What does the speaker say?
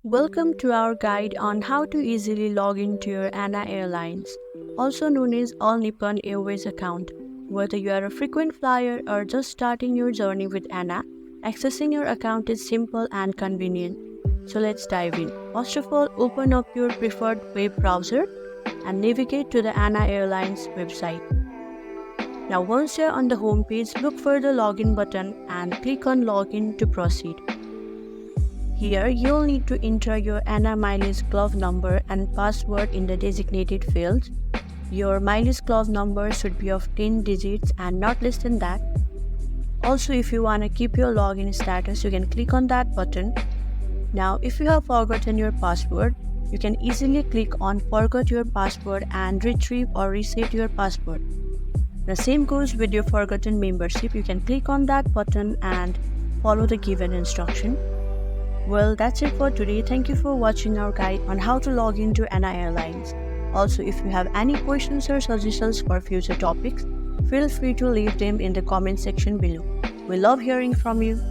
Welcome to our guide on how to easily log into your ANA Airlines, also known as All Nippon Airways account. Whether you are a frequent flyer or just starting your journey with ANA, accessing your account is simple and convenient. So let's dive in. First of all, open up your preferred web browser and navigate to the ANA Airlines website. Now once you're on the home page, look for the login button and click on login to proceed. Here, you'll need to enter your ANA mileage club number and password in the designated fields. Your mileage club number should be of 10 digits and not less than that. Also, if you want to keep your login status, you can click on that button. Now, if you have forgotten your password, you can easily click on Forgot Your Password and retrieve or reset your password. The same goes with your forgotten membership. You can click on that button and follow the given instruction. Well, that's it for today. Thank you for watching our guide on how to log into ANA Airlines. Also, if you have any questions or suggestions for future topics, feel free to leave them in the comment section below. We love hearing from you.